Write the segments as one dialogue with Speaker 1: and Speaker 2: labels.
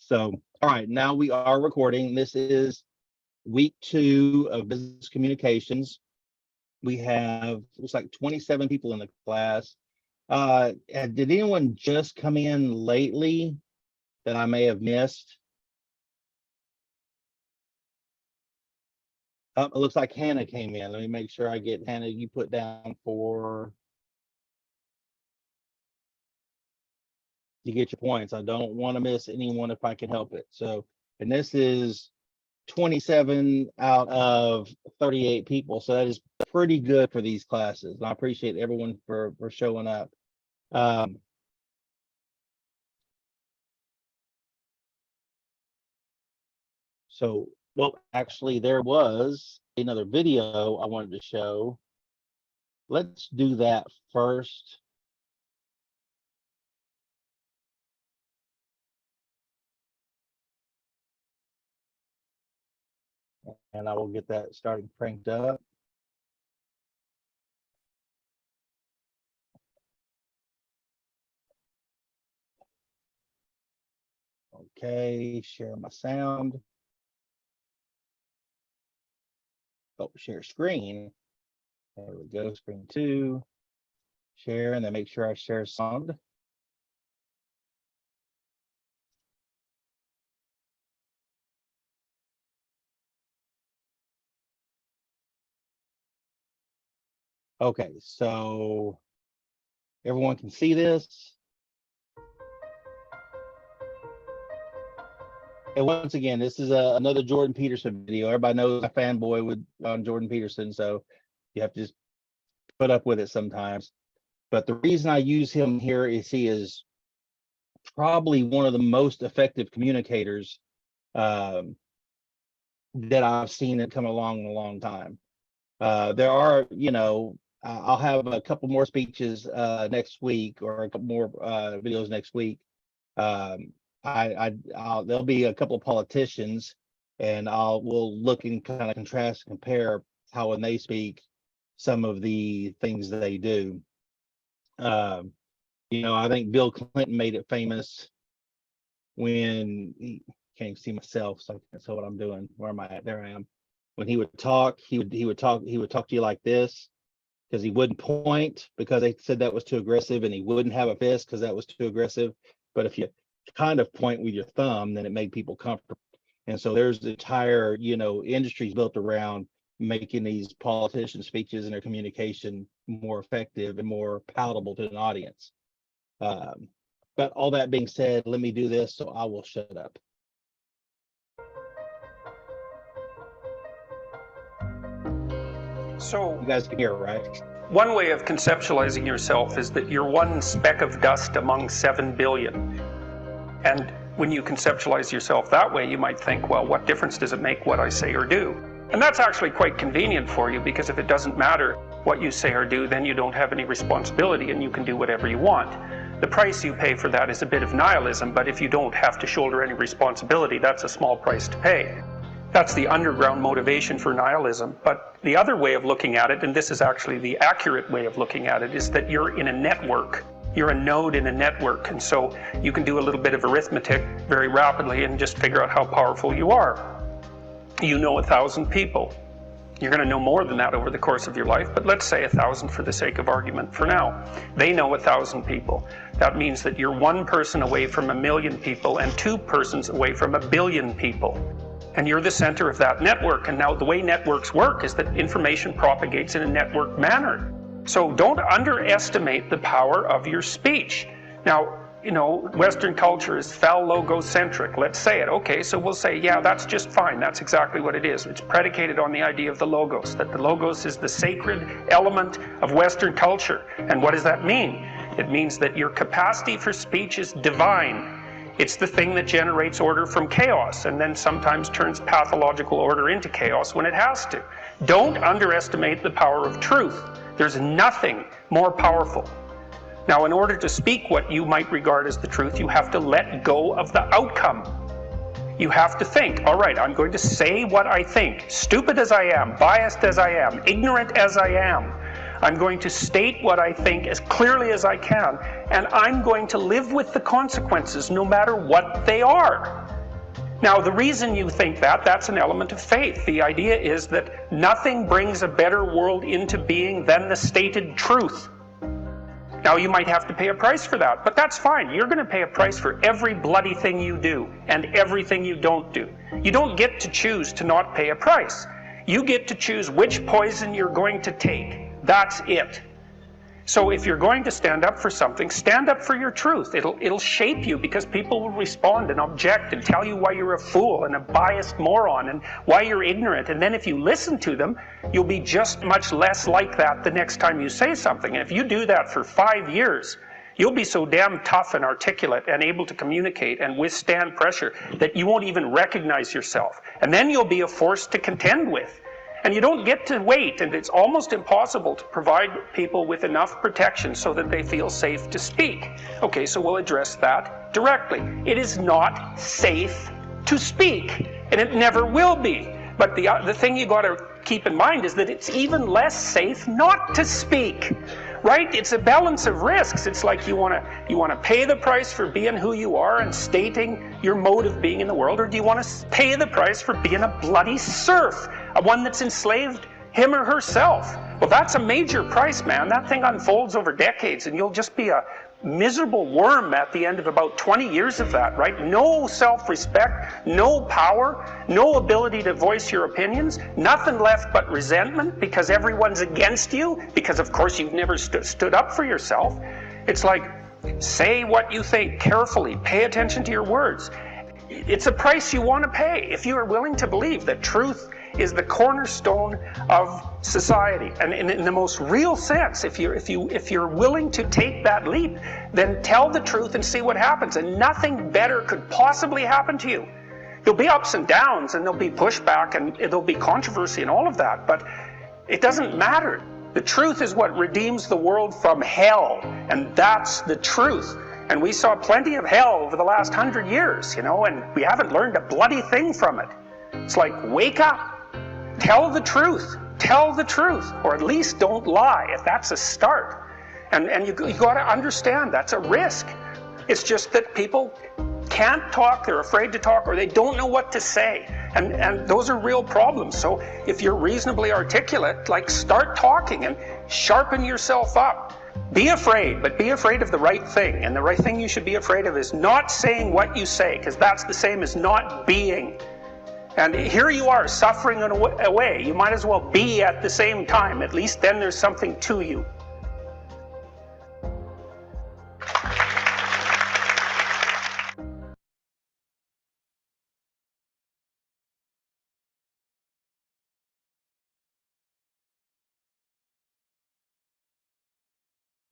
Speaker 1: So, all right, now we are recording. This is week 2 of business communications. We have, looks like 27 people in the class. Did anyone just come in lately that I may have missed? It looks like Hannah came in. Let me make sure I get Hannah, you put down for, you get your points. I don't want to miss anyone if I can help it. So, and this is 27 out of 38 people. So that is pretty good for these classes. And I appreciate everyone for showing up. So, well, actually, there was another video I wanted to show. Let's do that first. And I will get that started cranked up. Okay, share my sound. Oh, share screen. There we go, screen 2. Share, and then make sure I share sound. Okay, so everyone can see this. And once again, this is another Jordan Peterson video. Everybody knows I fanboy on Jordan Peterson, so you have to just put up with it sometimes. But the reason I use him here is he is probably one of the most effective communicators that I've seen that come along in a long time. There are, I'll have a couple more speeches next week, or a couple more videos next week. There'll be a couple of politicians, and we'll look and kind of contrast and compare how when they speak, some of the things that they do. I think Bill Clinton made it famous when he can't even see myself, so I can't tell what I'm doing. Where am I at? There I am. When he would talk, he would talk to you like this, because he wouldn't point because they said that was too aggressive, and he wouldn't have a fist because that was too aggressive. But if you kind of point with your thumb, then it made people comfortable. And so there's the entire, industries built around making these politician speeches and their communication more effective and more palatable to an audience. But all that being said, let me do this, so I will shut up.
Speaker 2: So
Speaker 1: you guys can hear, right?
Speaker 2: One way of conceptualizing yourself is that you're one speck of dust among 7 billion. And when you conceptualize yourself that way, you might think, well, what difference does it make what I say or do? And that's actually quite convenient for you, because if it doesn't matter what you say or do, then you don't have any responsibility and you can do whatever you want. The price you pay for that is a bit of nihilism, but if you don't have to shoulder any responsibility, that's a small price to pay. That's the underground motivation for nihilism. But the other way of looking at it, and this is actually the accurate way of looking at it, is that you're in a network. You're a node in a network, and so you can do a little bit of arithmetic very rapidly and just figure out how powerful you are. You know 1,000 people. You're going to know more than that over the course of your life, but let's say 1,000 for the sake of argument for now. They know 1,000 people. That means that you're one person away from 1 million people and 2 persons away from 1 billion people. And you're the center of that network. And now the way networks work is that information propagates in a network manner. So don't underestimate the power of your speech. Now, Western culture is phallogocentric. Let's say it. Okay, so we'll say, yeah, that's just fine. That's exactly what it is. It's predicated on the idea of the logos, that the logos is the sacred element of Western culture. And what does that mean? It means that your capacity for speech is divine. It's the thing that generates order from chaos, and then sometimes turns pathological order into chaos when it has to. Don't underestimate the power of truth. There's nothing more powerful. Now, in order to speak what you might regard as the truth, you have to let go of the outcome. You have to think, all right, I'm going to say what I think, stupid as I am, biased as I am, ignorant as I am. I'm going to state what I think as clearly as I can, and I'm going to live with the consequences no matter what they are. Now, the reason you think that, that's an element of faith. The idea is that nothing brings a better world into being than the stated truth. Now, you might have to pay a price for that, but that's fine. You're going to pay a price for every bloody thing you do and everything you don't do. You don't get to choose to not pay a price. You get to choose which poison you're going to take. That's it. So if you're going to stand up for something, stand up for your truth. It'll shape you, because people will respond and object and tell you why you're a fool and a biased moron and why you're ignorant. And then if you listen to them, you'll be just much less like that the next time you say something. And if you do that for 5 years, you'll be so damn tough and articulate and able to communicate and withstand pressure that you won't even recognize yourself. And then you'll be a force to contend with. And you don't get to wait, and it's almost impossible to provide people with enough protection so that they feel safe to speak. Okay, so we'll address that directly. It is not safe to speak, and it never will be. But the thing you got to keep in mind is that it's even less safe not to speak, right? It's a balance of risks. It's like you want to pay the price for being who you are and stating your mode of being in the world, or do you want to pay the price for being a bloody serf, one that's enslaved him or herself? Well, that's a major price, man. That thing unfolds over decades, and you'll just be a miserable worm at the end of about 20 years of that, right? No self-respect, no power, no ability to voice your opinions, nothing left but resentment because everyone's against you, because of course you've never stood up for yourself. It's like, say what you think carefully, pay attention to your words. It's a price you want to pay if you are willing to believe that truth is the cornerstone of society. And in the most real sense, if you're willing to take that leap, then tell the truth and see what happens. And nothing better could possibly happen to you. There'll be ups and downs, and there'll be pushback, and there'll be controversy and all of that, but it doesn't matter. The truth is what redeems the world from hell, and that's the truth. And we saw plenty of hell over the last 100 years, you know, and we haven't learned a bloody thing from it. It's like, wake up. Tell the truth, or at least don't lie, if that's a start. And you got to understand that's a risk. It's just that people can't talk, they're afraid to talk, or they don't know what to say. And those are real problems. So if you're reasonably articulate, like, start talking and sharpen yourself up. Be afraid, but be afraid of the right thing. And the right thing you should be afraid of is not saying what you say, because that's the same as not being. And here you are, suffering away. You might as well be at the same time. At least then there's something to you.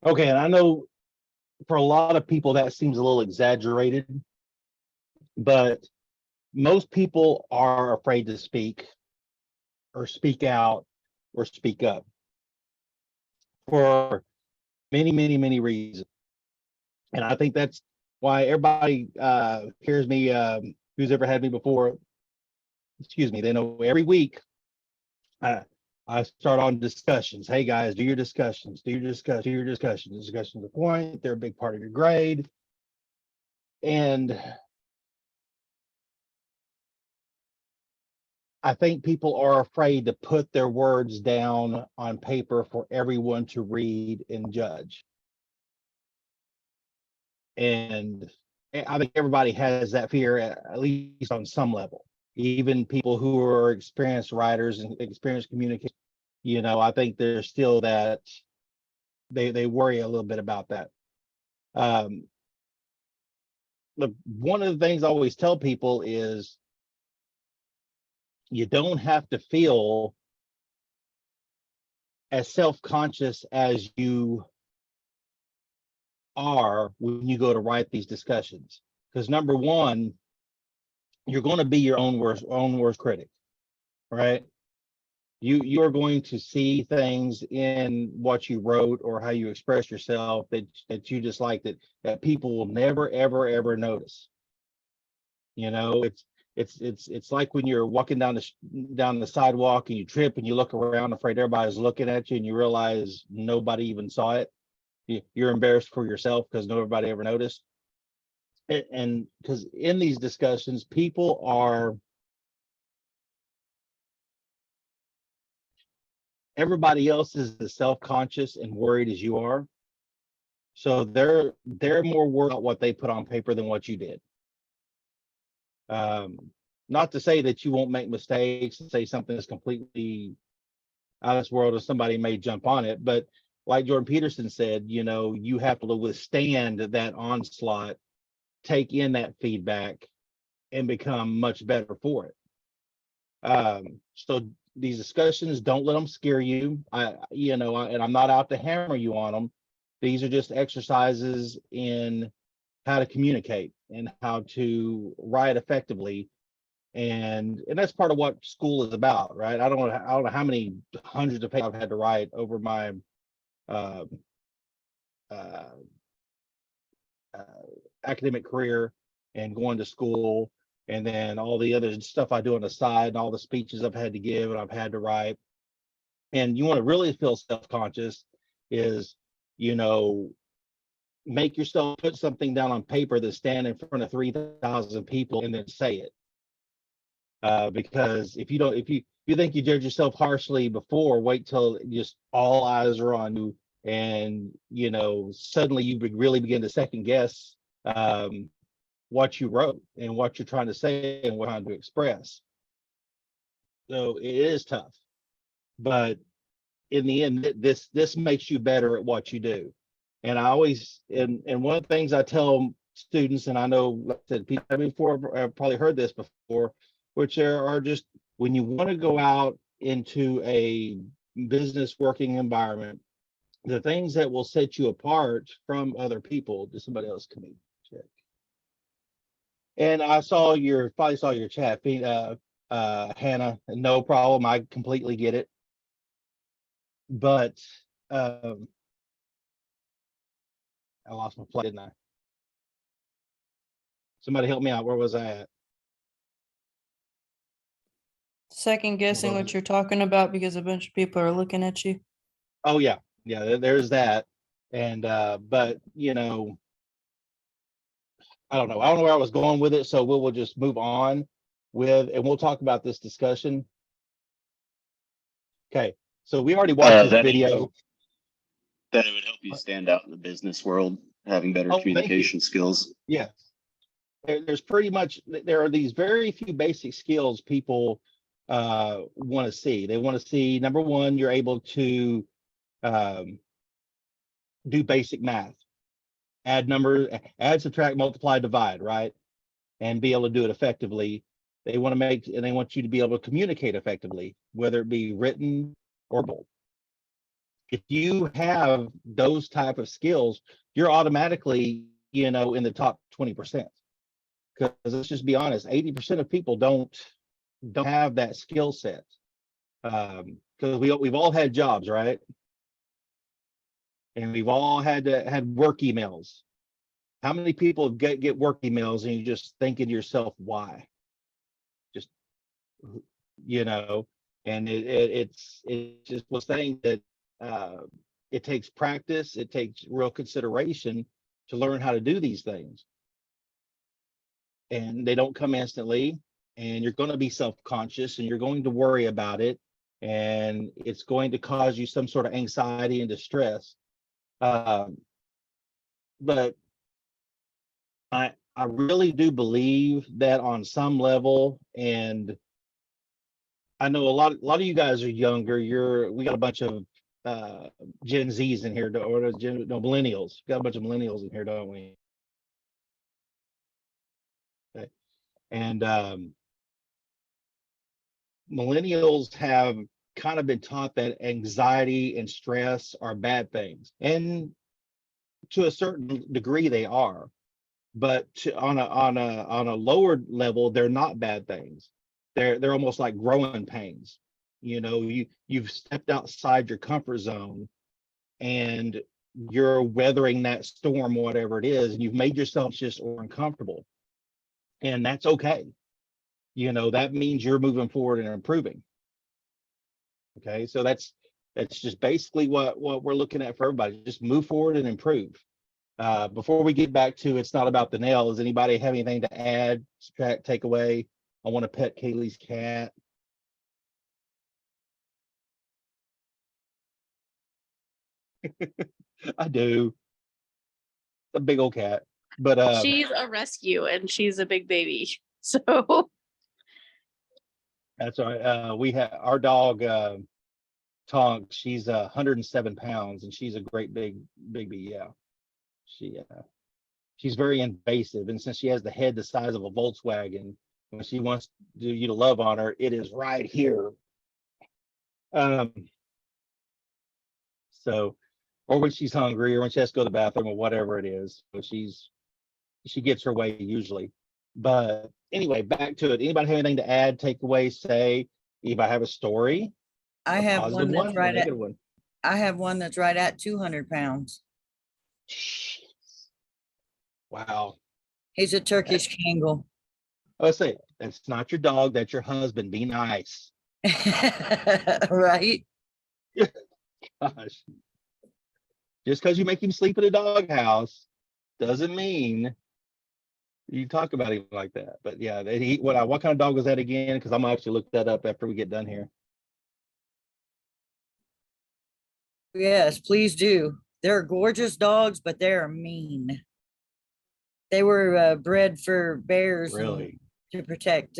Speaker 1: Okay, and I know for a lot of people that seems a little exaggerated, but most people are afraid to speak or speak out or speak up for many, many, many reasons. And I think that's why everybody hears me, who's ever had me before, excuse me, they know every week I start on discussions. Hey guys, do your discussions, do your discussions. Discussions are the point, they're a big part of your grade. And I think people are afraid to put their words down on paper for everyone to read and judge. And I think everybody has that fear, at least on some level. Even people who are experienced writers and experienced communicators, you know, I think there's still that they worry a little bit about that. But one of the things I always tell people is you don't have to feel as self-conscious as you are when you go to write these discussions. Because number one, you're going to be your own worst critic, right? You are going to see things in what you wrote or how you express yourself that you just like that people will never ever notice. You know, it's like when you're walking down the sidewalk and you trip and you look around afraid everybody's looking at you and you realize nobody even saw it. You're embarrassed for yourself because nobody ever noticed. and because in these discussions, everybody else is as self-conscious and worried as you are. So they're more worried about what they put on paper than what you did. Not to say that you won't make mistakes and say something that's completely out of this world, or somebody may jump on it, but like Jordan Peterson said, you have to withstand that onslaught, take in that feedback, and become much better for it. So these discussions, don't let them scare you. And I'm not out to hammer you on them. These are just exercises in how to communicate and how to write effectively. And that's part of what school is about, right? I don't know how many hundreds of pages I've had to write over my uh, uh, academic career and going to school, and then all the other stuff I do on the side and all the speeches I've had to give and I've had to write. And you want to really feel self-conscious is, make yourself put something down on paper that stand in front of 3,000 people and then say it. Because if you think you judge yourself harshly before, wait till just all eyes are on you, and suddenly you really begin to second guess what you wrote and what you're trying to say and what you're trying to express. So it is tough, but in the end, this makes you better at what you do. And I always and one of the things I tell students, and I know, like I said, people before have probably heard this before, which are just, when you want to go out into a business working environment, the things that will set you apart from other people. Does somebody else come in? Check. And I probably saw your chat, Hannah. No problem. I completely get it. But I lost my play, didn't I? Somebody help me out. Where was I at?
Speaker 3: Second guessing what you're talking about because a bunch of people are looking at you.
Speaker 1: Oh yeah, there's that. And but I don't know where I was going with it, so we'll just move on and we'll talk about this discussion. Okay, so we already watched this video.
Speaker 4: That it would help you stand out in the business world, having better communication skills.
Speaker 1: Yes. There are these very few basic skills people want to see. They want to see, number one, you're able to do basic math, add, subtract, multiply, divide, right? And be able to do it effectively. They want you to be able to communicate effectively, whether it be written or verbal. If you have those type of skills, you're automatically, in the top 20%. Because let's just be honest, 80% of people don't have that skill set. Because we've all had jobs, right? And we've all had work emails. How many people get work emails and you just thinking to yourself, why? Just, and it's just was saying that it takes practice, it takes real consideration to learn how to do these things. And they don't come instantly, and you're going to be self-conscious and you're going to worry about it, and it's going to cause you some sort of anxiety and distress. But I really do believe that on some level, and I know a lot of you guys are younger. We got a bunch of Gen Zs in here, or millennials. We got a bunch of millennials in here, don't we? Okay. And millennials have kind of been taught that anxiety and stress are bad things, and to a certain degree they are, but on a lower level, they're not bad things. They're almost like growing pains. You've stepped outside your comfort zone and you're weathering that storm, whatever it is, and you've made yourself just uncomfortable, and that's okay. That means you're moving forward and improving. Okay, so that's just basically what we're looking at for everybody. Just move forward and improve. Before we get back to it's not about the nail, does anybody have anything to add, subtract, take away? I want to pet Kaylee's cat. I do. A big old cat. But
Speaker 5: She's a rescue and she's a big baby. So
Speaker 1: that's all right. We have our dog Tonk, she's 107 pounds and she's a great big yeah. She's very invasive, and since she has the head the size of a Volkswagen, when she wants you to love on her, it is right here. So, or when she's hungry, or when she has to go to the bathroom, or whatever it is. So she gets her way usually. But anyway, back to it. Anybody have anything to add, take away, say? Anybody have a story?
Speaker 6: I
Speaker 1: A
Speaker 6: have
Speaker 1: positive
Speaker 6: one that's
Speaker 1: a
Speaker 6: right at,
Speaker 1: negative one?
Speaker 6: I have one that's right at 200 pounds.
Speaker 1: Wow.
Speaker 6: He's a Turkish Kangal.
Speaker 1: Let's say that's not your dog, that's your husband. Be nice.
Speaker 6: Right?
Speaker 1: Gosh. Just because you make him sleep in a doghouse doesn't mean you talk about him like that. But yeah, what kind of dog was that again? Because I'm gonna actually look that up after we get done here.
Speaker 6: Yes, please do. They're gorgeous dogs, but they're mean. They were bred for bears and
Speaker 1: Really?
Speaker 6: to protect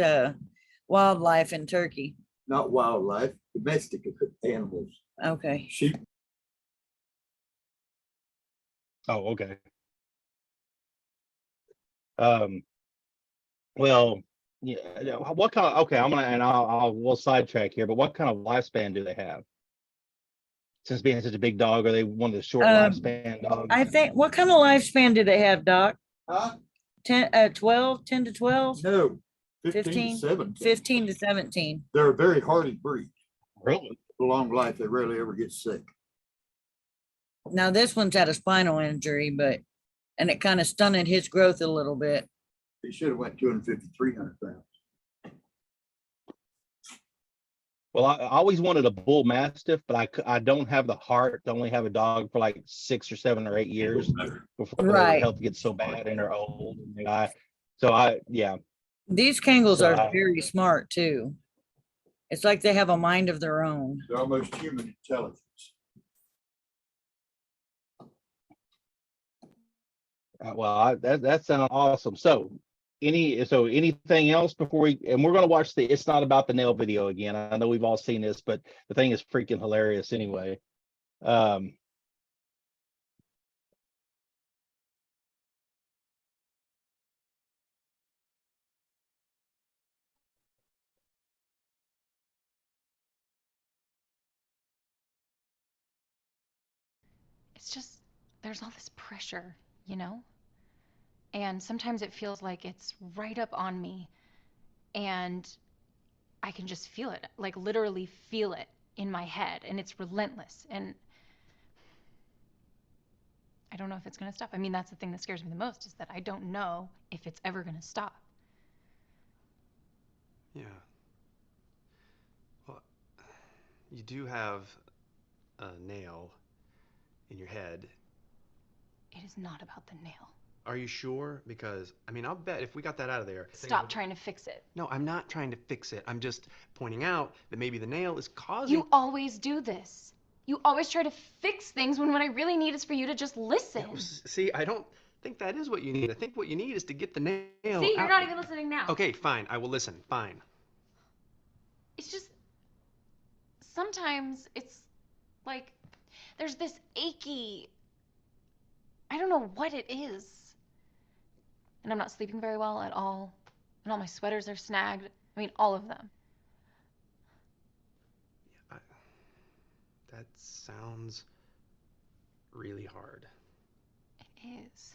Speaker 6: wildlife in Turkey.
Speaker 7: Not wildlife, domestic animals,
Speaker 6: Okay.
Speaker 7: sheep.
Speaker 1: Oh, okay. Well, yeah. What kind of, okay, we'll sidetrack here, but what kind of lifespan do they have? Since being such a big dog, are they one of the short lifespan dogs?
Speaker 6: I think, what kind of lifespan do they have, Doc?
Speaker 7: Huh?
Speaker 6: 10 to 12?
Speaker 7: No,
Speaker 6: 15?
Speaker 7: 15 to 17.
Speaker 6: 15 to 17.
Speaker 7: They're a very hardy breed.
Speaker 1: Really?
Speaker 7: A long life, they rarely ever get sick.
Speaker 6: Now this one's had a spinal injury, and it kind of stunted his growth a little bit.
Speaker 7: They should have went 250, 300 pounds.
Speaker 1: Well, I always wanted a bull mastiff, but I don't have the heart to only have a dog for like 6 or 7 or 8 years before
Speaker 6: Right.
Speaker 1: their health gets so bad and they're old. And yeah.
Speaker 6: These Kangals
Speaker 1: So
Speaker 6: are very smart too. It's like they have a mind of their own.
Speaker 7: They're almost human intelligence.
Speaker 1: Well, that sounds awesome. So anything else before we're going to watch the It's Not About the Nail video again. I know we've all seen this, but the thing is freaking hilarious anyway.
Speaker 8: It's just, there's all this pressure, you know? And sometimes it feels like it's right up on me and I can just feel it, like literally feel it in my head, and it's relentless. And I don't know if it's going to stop. I mean, that's the thing that scares me the most, is that I don't know if it's ever going to stop.
Speaker 9: Yeah. Well, you do have a nail in your head.
Speaker 8: It is not about the nail.
Speaker 9: Are you sure? Because, I mean, I'll bet if we got that out of there.
Speaker 8: Stop trying to fix it.
Speaker 9: No, I'm not trying to fix it. I'm just pointing out that maybe the nail is causing.
Speaker 8: You always do this. You always try to fix things when what I really need is for you to just listen.
Speaker 9: Yeah, see, I don't think that is what you need. I think what you need is to get the nail
Speaker 8: See, you're
Speaker 9: out.
Speaker 8: not even listening now.
Speaker 9: Okay, fine. I will listen. Fine.
Speaker 8: It's just, sometimes it's like there's this achy, I don't know what it is. And I'm not sleeping very well at all. And all my sweaters are snagged. I mean, all of them.
Speaker 9: Yeah, that sounds really hard.
Speaker 8: It is.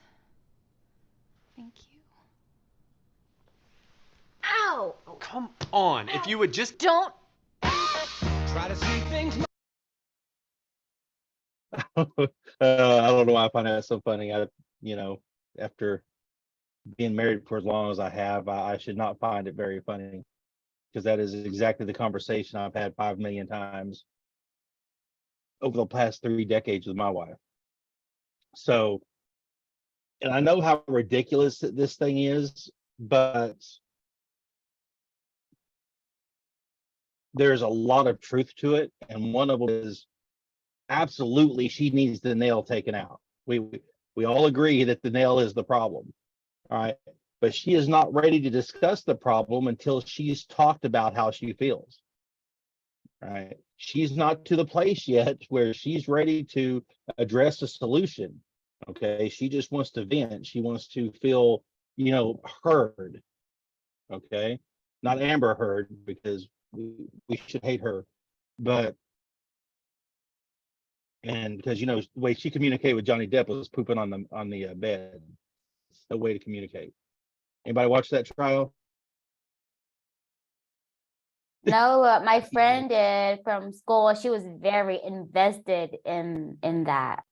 Speaker 8: Thank you. Ow!
Speaker 9: Oh, come on. If you would just.
Speaker 8: Don't.
Speaker 10: Try to see things.
Speaker 1: I don't know why I find that so funny. After being married for as long as I have, I should not find it very funny, because that is exactly the conversation I've had 5 million times over the past 3 decades with my wife. So and I know how ridiculous this thing is, but there's a lot of truth to it. And one of them is absolutely she needs the nail taken out. We all agree that the nail is the problem. All right. But she is not ready to discuss the problem until she's talked about how she feels. Right. She's not to the place yet where she's ready to address a solution. Okay. She just wants to vent. She wants to feel, heard. Okay. Not Amber Heard, because we should hate her. But, and because, the way she communicated with Johnny Depp was pooping on the bed. It's the way to communicate. Anybody watch that trial?
Speaker 11: No, my friend did from school. She was very invested in that.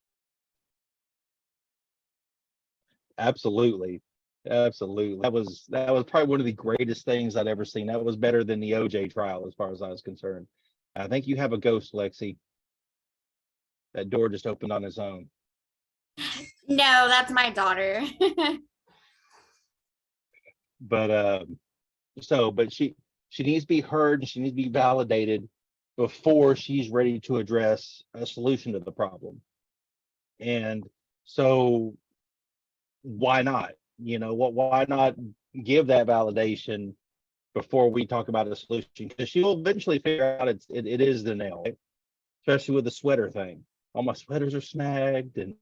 Speaker 1: Absolutely. Absolutely. That was probably one of the greatest things I'd ever seen. That was better than the OJ trial as far as I was concerned. I think you have a ghost, Lexi. That door just opened on its own.
Speaker 11: No, that's my daughter.
Speaker 1: But but she needs to be heard and she needs to be validated before she's ready to address a solution to the problem. And so why not? Why not give that validation before we talk about a solution? Because she'll eventually figure out it is the nail, right? Especially with the sweater thing. All my sweaters are snagged and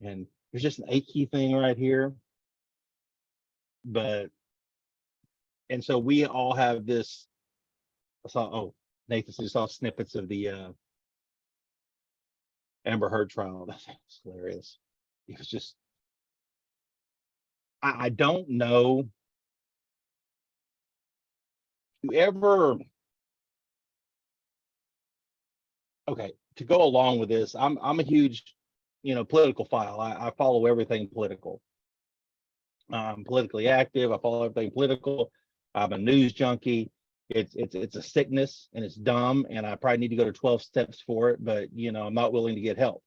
Speaker 1: there's just an achy thing right here. And so we all have this. Nathan saw snippets of the Amber Heard trial. That thing was hilarious. It was just, I don't know. Okay, to go along with this, I'm a huge, political file. I follow everything political. I'm politically active. I follow everything political. I'm a news junkie. It's a sickness and it's dumb, and I probably need to go to 12 steps for it, but I'm not willing to get help.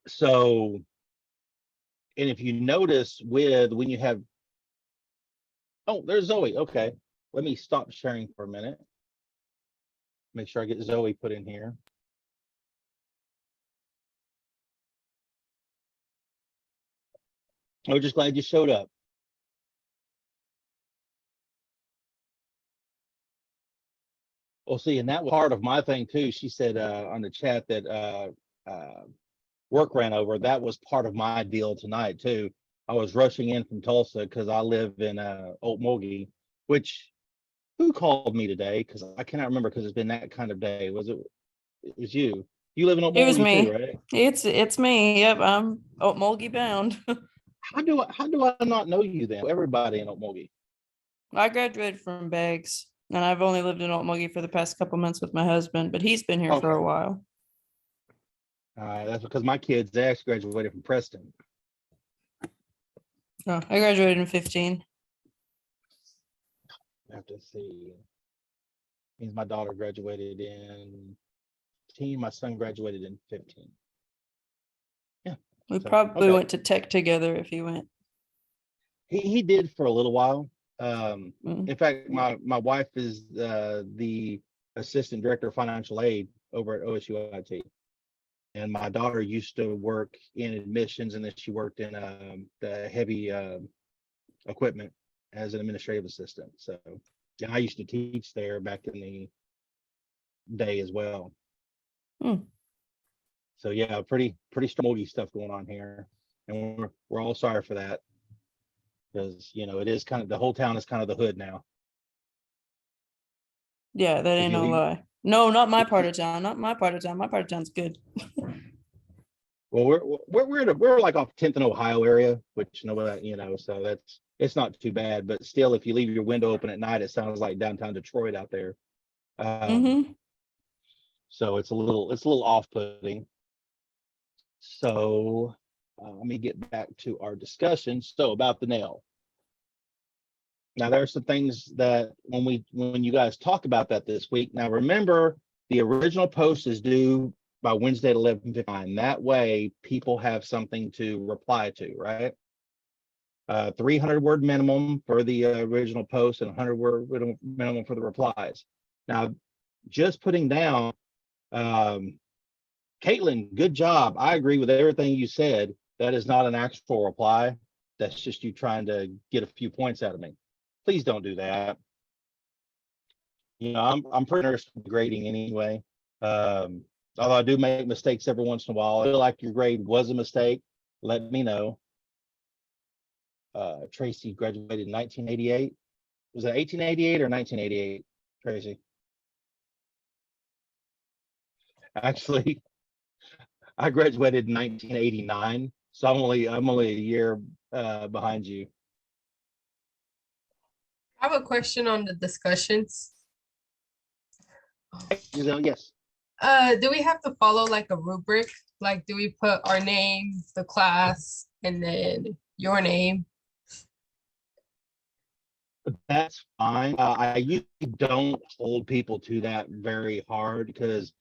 Speaker 1: So, and if you notice when you have, oh, there's Zoe. Okay, let me stop sharing for a minute. Make sure I get Zoe put in here. I'm just glad you showed up. Well, see, and that was part of my thing too. She said on the chat that work ran over. That was part of my deal tonight too. I was rushing in from Tulsa because I live in Okmulgee, which who called me today? Because I cannot remember because it's been that kind of day. It was you. You live in
Speaker 3: It was
Speaker 1: Okmulgee
Speaker 3: me.
Speaker 1: too, right?
Speaker 3: It's me. Yep, I'm Okmulgee bound.
Speaker 1: How do I not know you then? Everybody in Okmulgee.
Speaker 3: I graduated from Bags, and I've only lived in Okmulgee for the past couple months with my husband, but he's been here for a while.
Speaker 1: That's because my kids, they actually graduated from Preston.
Speaker 3: Oh, I graduated in 15.
Speaker 1: I have to see. Means my daughter graduated in 15. My son graduated in 15. Yeah.
Speaker 3: We probably went to tech together if he went.
Speaker 1: He did for a little while. In fact, my wife is the assistant director of financial aid over at OSU IT. And my daughter used to work in admissions, and then she worked in the heavy equipment as an administrative assistant. So yeah, I used to teach there back in the day as well. So yeah, pretty strong stuff going on here, and we're all sorry for that, because it is kind of, the whole town is kind of the hood now.
Speaker 3: Yeah, that ain't no lie. No, not my part of town. Not my part of town. My part of town's good.
Speaker 1: Well, we're like off 10th and Ohio area, which so it's not too bad. But still, if you leave your window open at night, it sounds like downtown Detroit out there. So it's a little off-putting. So let me get back to our discussion. So about the nail. Now there are some things that when you guys talk about that this week. Now remember, the original post is due by Wednesday at 11:59. That way people have something to reply to, right? 300 word minimum for the original post and 100 word minimum for the replies. Now, just putting down, Caitlin, good job. I agree with everything you said. That is not an actual reply. That's just you trying to get a few points out of me. Please don't do that. You know, I'm pretty nervous with grading anyway. Although I do make mistakes every once in a while. I feel like your grade was a mistake. Let me know. Tracy graduated in 1988. Was it 1888 or 1988, Tracy? Actually, I graduated in 1989, so I'm only a year behind you.
Speaker 12: I have a question on the discussions.
Speaker 1: Yes.
Speaker 12: Do we have to follow like a rubric? Like, do we put our name, the class, and then your name?
Speaker 1: That's fine. I usually don't hold people to that very hard because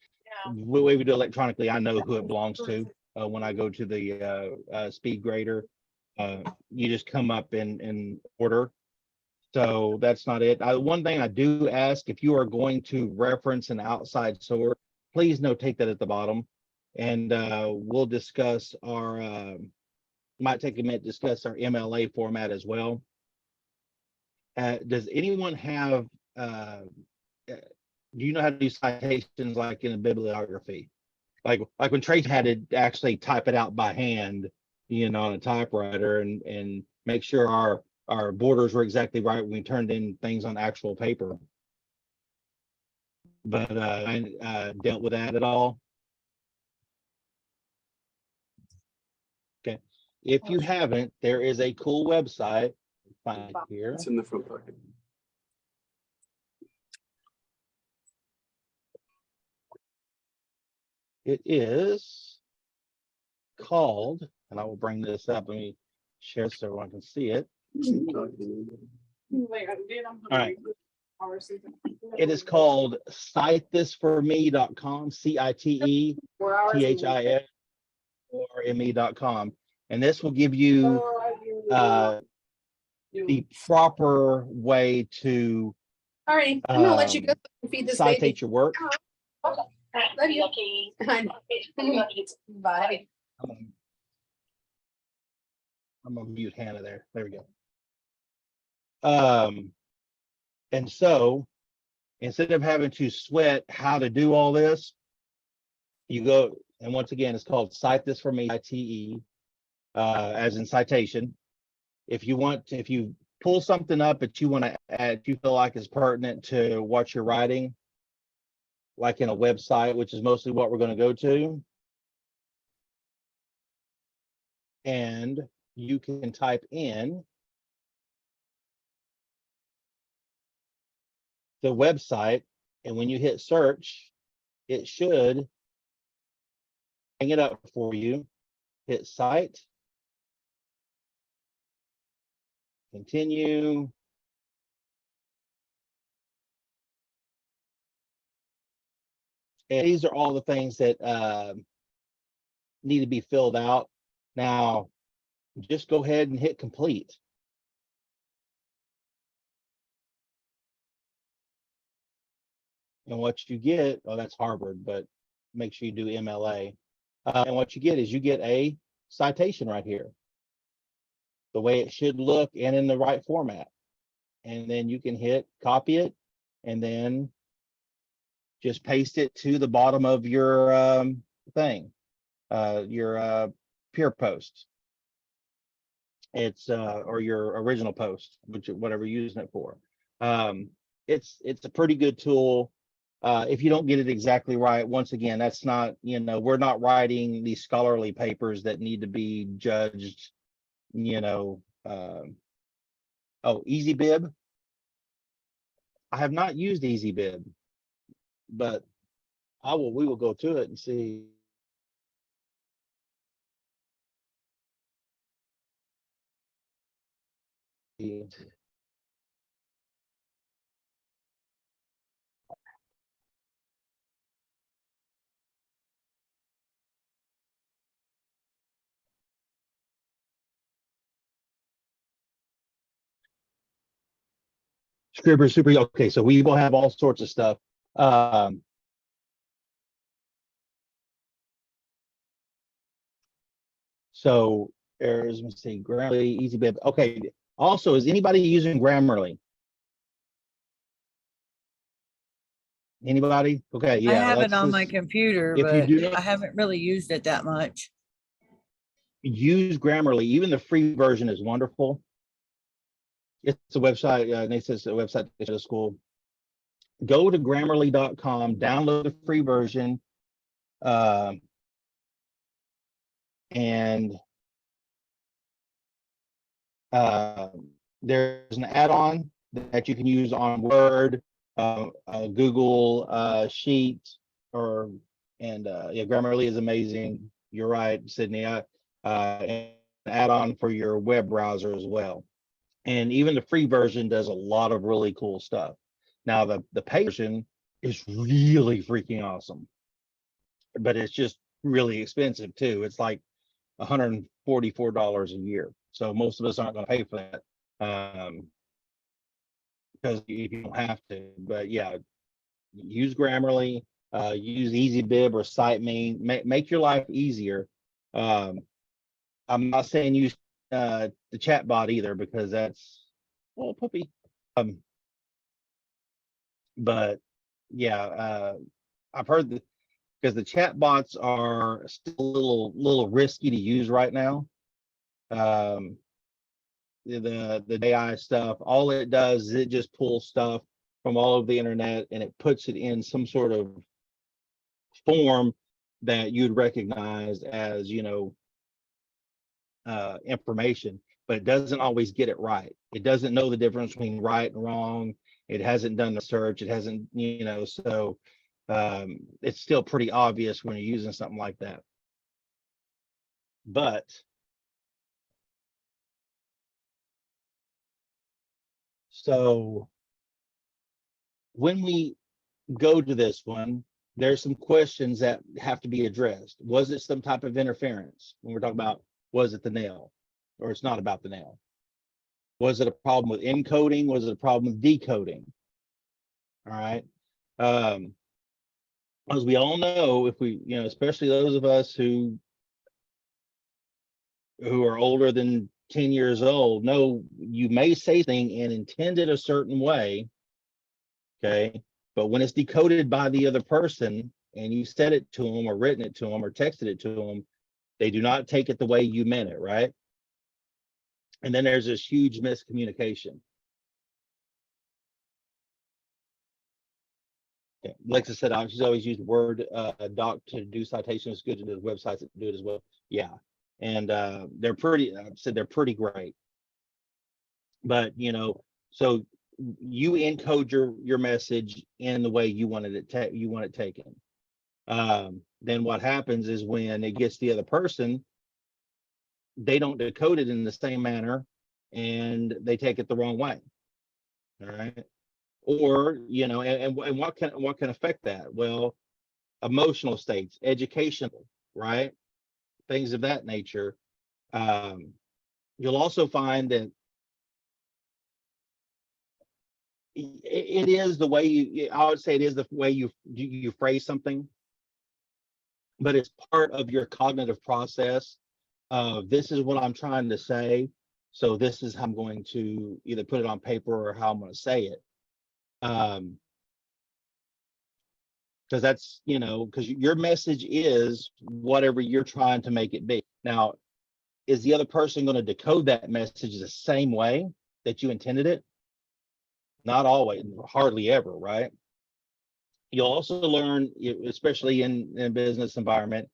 Speaker 1: the way we do electronically, I know who it belongs to. When I go to the speed grader, you just come up in order. So that's not it. One thing I do ask, if you are going to reference an outside source, please notate that at the bottom. And we'll discuss our, might take a minute to discuss our MLA format as well. Does anyone have, do you know how to do citations like in a bibliography? Like when Trace had to actually type it out by hand, you know, on a typewriter and make sure our borders were exactly right when we turned in things on actual paper. But I dealt with that at all. Okay. If you haven't, there is a cool website. Find it here.
Speaker 9: It's in the front pocket.
Speaker 1: It is called, and I will bring this up. Let me share so everyone can see it. All right. It is called citethisforme.com, CITETHIS or ME.com. And this will give you the proper way to
Speaker 12: All right, I'm gonna let you go feed this baby.
Speaker 1: citate your work.
Speaker 12: Love you. Bye.
Speaker 1: I'm gonna mute Hannah there. There we go. And so instead of having to sweat how to do all this, you go, and once again, it's called Cite This For Me, ITE, as in citation. If you pull something up that you want to add, you feel like is pertinent to what you're writing, like in a website, which is mostly what we're going to go to, and you can type in the website, and when you hit search, it should hang it up for you. Hit cite, continue, and these are all the things that need to be filled out. Now, just go ahead and hit complete. And what you get, oh, that's Harvard, but make sure you do MLA. And what you get is you get a citation right here, the way it should look and in the right format. And then you can hit copy it and then just paste it to the bottom of your thing, your peer post. It's or your original post, which whatever you're using it for. It's a pretty good tool. If you don't get it exactly right, once again, that's not, you know, we're not writing these scholarly papers that need to be judged, you know. Oh, EasyBib. I have not used EasyBib, but we will go to it and see. Scribber Super. Okay, so we will have all sorts of stuff. So there's, let me see, Grammarly, EasyBib. Okay. Also, is anybody using Grammarly? Anybody? Okay, yeah.
Speaker 6: I have it
Speaker 1: that's
Speaker 6: on my
Speaker 1: just-
Speaker 6: computer,
Speaker 1: if you
Speaker 6: but
Speaker 1: do
Speaker 6: I
Speaker 1: not
Speaker 6: haven't really used it that much.
Speaker 1: use Grammarly, even the free version is wonderful. It's a website. Nate says a website to the school. Go to grammarly.com, download the free version, and there's an add-on that you can use on Word, Google Sheet, yeah, Grammarly is amazing. You're right, Sydney. And an add-on for your web browser as well. And even the free version does a lot of really cool stuff. Now the paid version is really freaking awesome, but it's just really expensive too. It's like $144 a year. So most of us aren't going to pay for that because you don't have to. But yeah, use Grammarly, use EasyBib or SiteMe. Make your life easier. I'm not saying use the chat bot either, because that's oh puppy. But yeah, I've heard that because the chat bots are still a little risky to use right now. The AI stuff, all it does is it just pulls stuff from all over the internet and it puts it in some sort of form that you'd recognize as, information, but it doesn't always get it right. It doesn't know the difference between right and wrong. It hasn't done the search. It hasn't, so it's still pretty obvious when you're using something like that. But so when we go to this one, there's some questions that have to be addressed. Was it some type of interference? When we're talking about, was it the nail, or it's not about the nail? Was it a problem with encoding? Was it a problem with decoding? All right. As we all know, if we, especially those of us who are older than 10 years old, know you may say thing and intend it a certain way, okay, but when it's decoded by the other person and you said it to them or written it to them or texted it to them, they do not take it the way you meant it, right? And then there's this huge miscommunication. Yeah. Lexa said she's always used Word doc to do citations. It's good to do the websites that do it as well. Yeah, and they're pretty. I said they're pretty great. But so you encode your message in the way you wanted it you want it taken. Then what happens is when it gets the other person, they don't decode it in the same manner, and they take it the wrong way. All right. Or and what can affect that? Well, emotional states, educational, right, things of that nature. You'll also find that it is the way I would say it is the way you phrase something, but it's part of your cognitive process. This is what I'm trying to say, so this is how I'm going to either put it on paper or how I'm going to say it. Because that's, because your message is whatever you're trying to make it be. Now, is the other person going to decode that message the same way that you intended it? Not always, hardly ever, right? You'll also learn, especially in a business environment,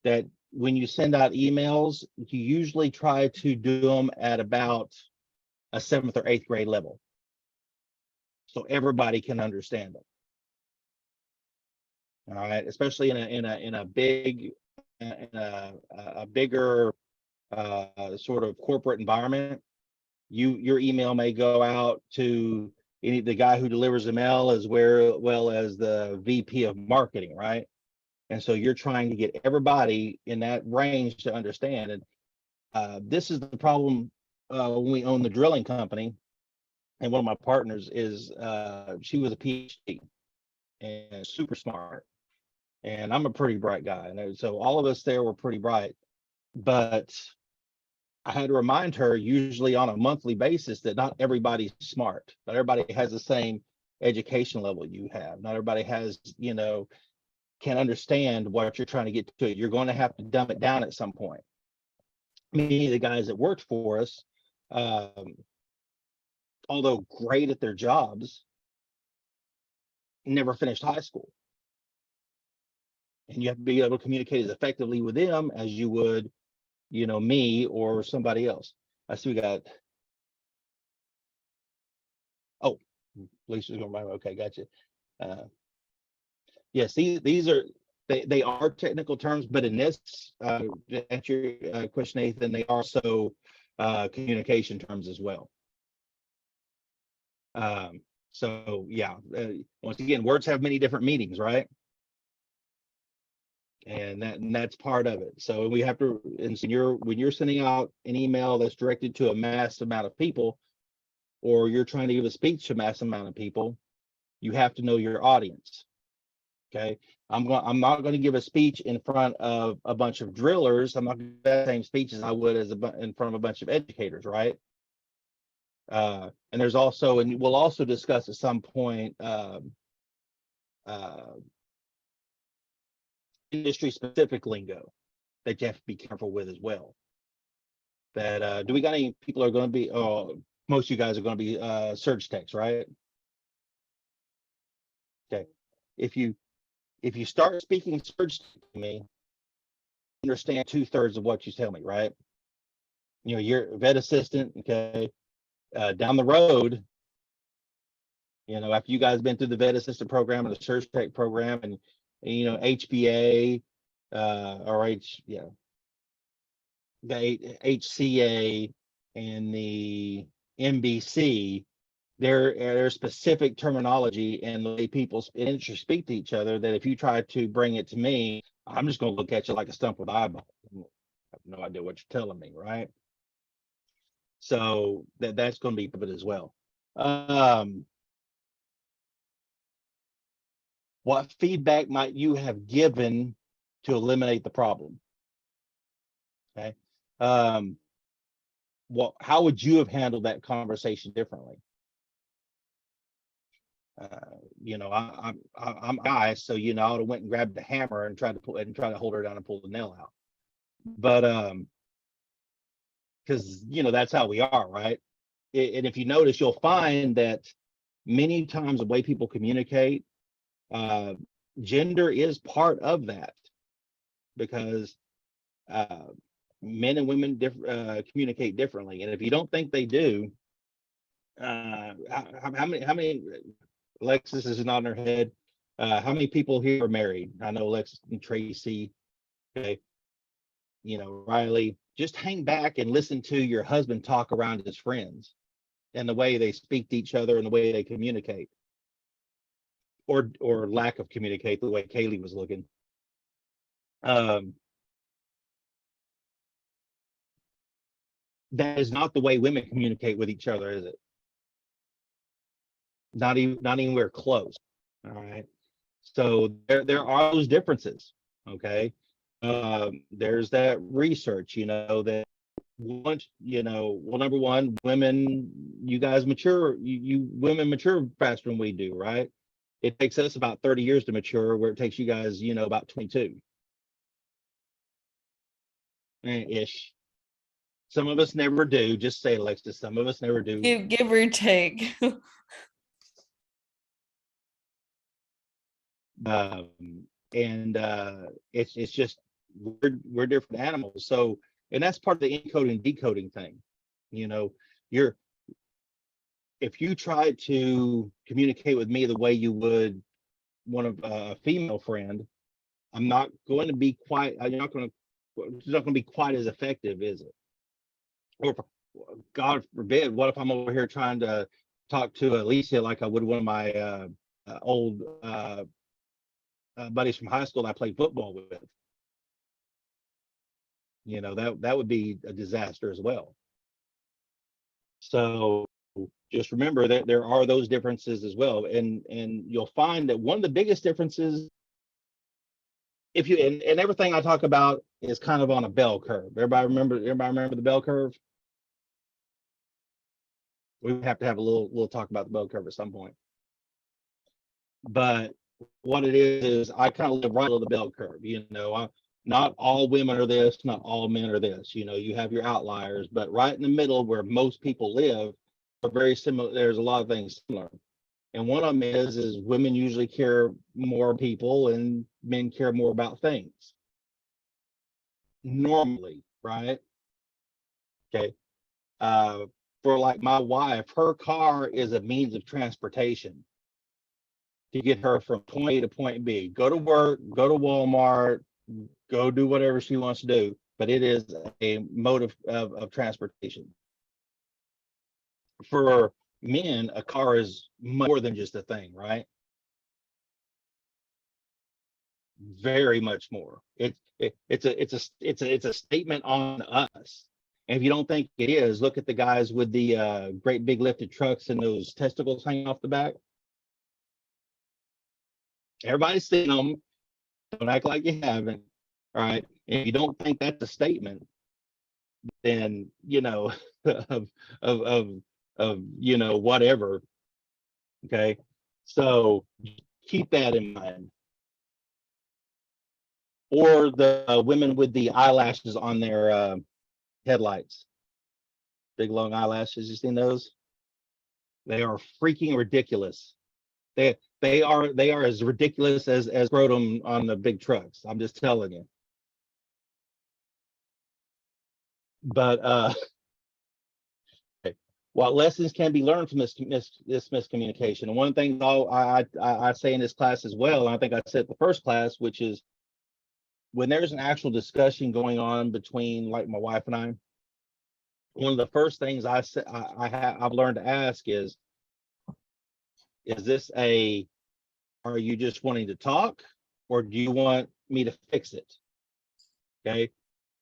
Speaker 1: that when you send out emails, you usually try to do them at about a 7th or 8th grade level, so everybody can understand them. All right, especially in a bigger sort of corporate environment. Your email may go out to the guy who delivers the mail as well as the VP of marketing, right? And so you're trying to get everybody in that range to understand. And this is the problem when we own the drilling company. and one of my partners is she was a PhD and super smart, and I'm a pretty bright guy, and so all of us there were pretty bright, but I had to remind her usually on a monthly basis that not everybody's smart, not everybody has the same education level you have, not everybody has, can understand what you're trying to get to. You're going to have to dumb it down at some point. Many of the guys that worked for us, although great at their jobs, never finished high school. And you have to be able to communicate as effectively with them as you would, me or somebody else. I see we got, oh, Lisa's going to okay, gotcha. Yes, these are, they are technical terms, but in this, to answer your question, Nathan, they are also communication terms as well. So yeah, once again, words have many different meanings, right? And that's part of it. So we have to, and so when you're sending out an email that's directed to a mass amount of people, or you're trying to give a speech to a mass amount of people, you have to know your audience. Okay, I'm not going to give a speech in front of a bunch of drillers. I'm not going to give the same speech as I would in front of a bunch of educators, right? And there's also, and we'll also discuss at some point, industry specific lingo that you have to be careful with as well. That do we got any people are going to be, most of you guys are going to be surge techs, right? Okay, if you start speaking surge to me, understand 2/3 of what you tell me, right? You're a vet assistant, okay? Down the road, after you guys been through the vet assistant program and the surge tech program, and HBA, the HCA and the MBC, there's specific terminology and the way people in industry speak to each other that if you try to bring it to me, I'm just going to look at you like a stump with eyeballs. I have no idea what you're telling me, right? So that's going to be a bit as well. What feedback might you have given to eliminate the problem? Okay. How would you have handled that conversation differently? I'm a guy, so I would have went and grabbed the hammer and tried to hold her down and pull the nail out. But because that's how we are, right? And if you notice, you'll find that many times the way people communicate, gender is part of that, because men and women communicate differently. And if you don't think they do, how many Alexis is nodding her head. How many people here are married? I know Alexis and Tracy, okay, Riley. Just hang back and listen to your husband talk around his friends and the way they speak to each other and the way they communicate, or lack of communicate, the way Kaylee was looking. That is not the way women communicate with each other, is it? Not anywhere close. All right. So there are those differences. Okay. There's that research, that once, well, number one, women, you guys mature, you women mature faster than we do, right? It takes us about 30 years to mature, where it takes you guys, about 22 ish. Some of us never do. Just say, Alexis, some of us never do.
Speaker 3: Give or take.
Speaker 1: It's just we're different animals. So, and that's part of the encoding decoding thing. If you try to communicate with me the way you would one of a female friend, I'm not going to be quite. It's not going to be quite as effective, is it? Or God forbid, what if I'm over here trying to talk to Alicia like I would one of my old buddies from high school that I played football with? That would be a disaster as well. So just remember that there are those differences as well. And you'll find that one of the biggest differences, if you, and everything I talk about is kind of on a bell curve. Everybody remember the bell curve? We have to have a little talk about the bell curve at some point. But what it is I kind of live right on the bell curve. Not all women are this, not all men are this. You have your outliers, but right in the middle where most people live are very similar. There's a lot of things similar. And one of them is women usually care more people and men care more about things. Normally, right? Okay. For like my wife, her car is a means of transportation to get her from point A to point B. Go to work, go to Walmart, go do whatever she wants to do, but it is a mode of transportation. For men, a car is more than just a thing, right? Very much more. It's a statement on us. And if you don't think it is, look at the guys with the great big lifted trucks and those testicles hanging off the back. Everybody's seen them. Don't act like you haven't. All right. If you don't think that's a statement, then of whatever. Okay. So keep that in mind. Or the women with the eyelashes on their headlights. Big long eyelashes. You seen those? They are freaking ridiculous. They are as ridiculous as scrotum on the big trucks. I'm just telling you. But what lessons can be learned from this miscommunication? And one thing I say in this class as well, and I think I said the first class, which is when there's an actual discussion going on between like my wife and I, one of the first things I've learned to ask is this are you just wanting to talk, or do you want me to fix it? Okay.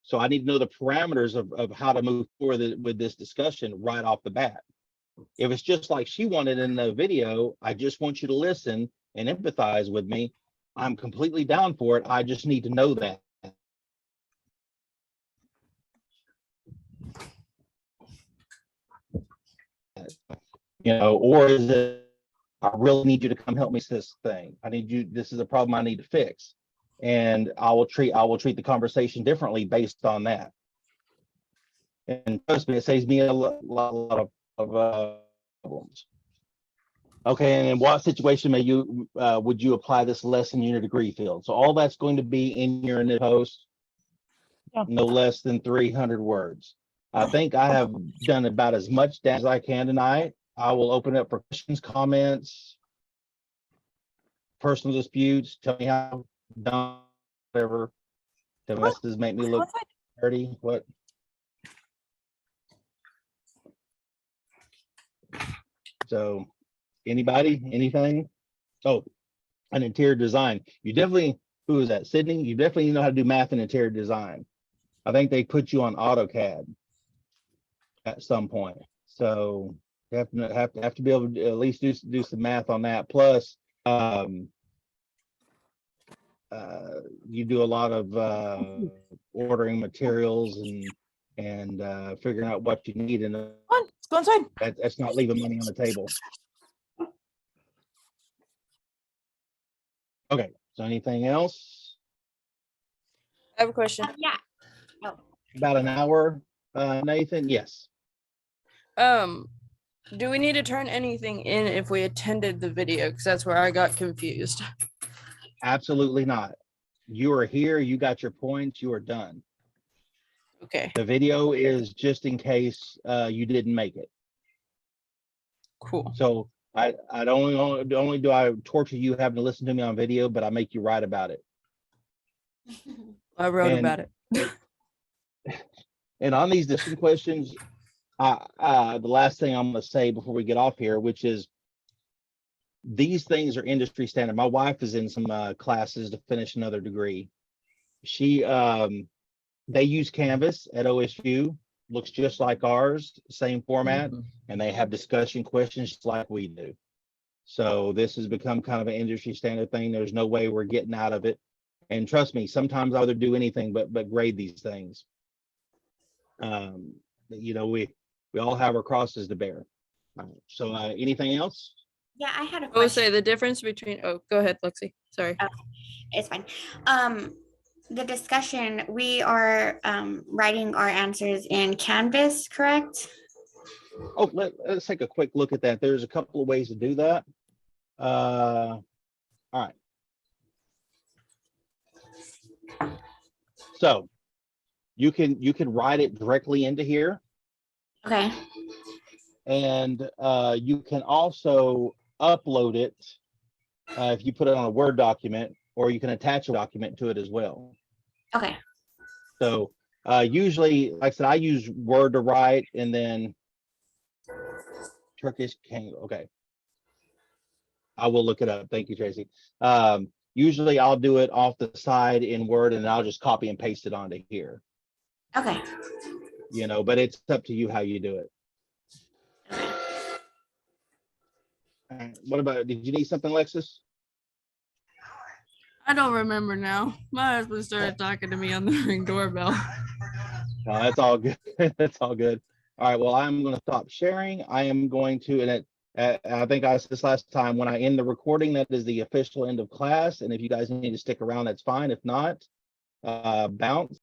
Speaker 1: So I need to know the parameters of how to move forward with this discussion right off the bat. If it's just like she wanted in the video, I just want you to listen and empathize with me, I'm completely down for it. I just need to know that. Or is it, I really need you to come help me with this thing. This is a problem I need to fix. And I will treat the conversation differently based on that. And trust me, it saves me a lot of problems. Okay, and in what situation would you apply this lesson in your degree field? So all that's going to be in your post, no less than 300 words. I think I have done about as much as I can tonight. I will open up for questions, comments, personal disputes. Tell me how done, whatever. The messes make me look dirty. What? So, anybody, anything? Oh, an interior design. You definitely, who is that? Sydney? You definitely know how to do math and interior design. I think they put you on AutoCAD at some point. So you have to be able to at least do some math on that. Plus, you do a lot of ordering materials and figuring out what you need, and
Speaker 3: Let's go inside.
Speaker 1: That's not leaving money on the table. Okay, so anything else?
Speaker 3: I have a question.
Speaker 5: Yeah. Oh.
Speaker 1: About an hour, Nathan? Yes.
Speaker 3: Do we need to turn anything in if we attended the video? Because that's where I got confused.
Speaker 1: Absolutely not. You are here, you got your points, you are done.
Speaker 3: Okay.
Speaker 1: The video is just in case you didn't make it.
Speaker 3: Cool.
Speaker 1: So I don't only do I torture you having to listen to me on video, but I make you write about it.
Speaker 3: I wrote about it.
Speaker 1: And on these discussion questions, the last thing I'm going to say before we get off here, which is these things are industry standard. My wife is in some classes to finish another degree. They use Canvas at OSU. looks just like ours, same format,
Speaker 6: Mhm.
Speaker 1: and they have discussion questions just like we do. So this has become kind of an industry standard thing. There's no way we're getting out of it. And trust me, sometimes I'll rather do anything but grade these things. You know, we all have our crosses to bear. So anything else?
Speaker 13: Yeah, I had a
Speaker 3: I would say
Speaker 13: question.
Speaker 3: the difference between, oh, go ahead, Lexi. Sorry.
Speaker 13: It's fine. The discussion, we are writing our answers in Canvas, correct?
Speaker 1: Oh, let's take a quick look at that. There's a couple of ways to do that. All right. So you can write it directly into here.
Speaker 13: Okay.
Speaker 1: And you can also upload it if you put it on a Word document, or you can attach a document to it as well.
Speaker 13: Okay.
Speaker 1: So usually, like I said, I use Word to write, and then Turkish Kango. Okay. I will look it up. Thank you, Tracy. Usually I'll do it off the side in Word, and I'll just copy and paste it onto here.
Speaker 13: Okay.
Speaker 1: You know, but it's up to you how you do it. What about, did you need something, Alexis?
Speaker 3: I don't remember now. My husband started talking to me on the Ring doorbell.
Speaker 1: No, that's all good. That's all good. All right. Well, I'm going to stop sharing. I am going to, and I think I said this last time, when I end the recording, that is the official end of class. And if you guys need to stick around, that's fine. If not, bounce.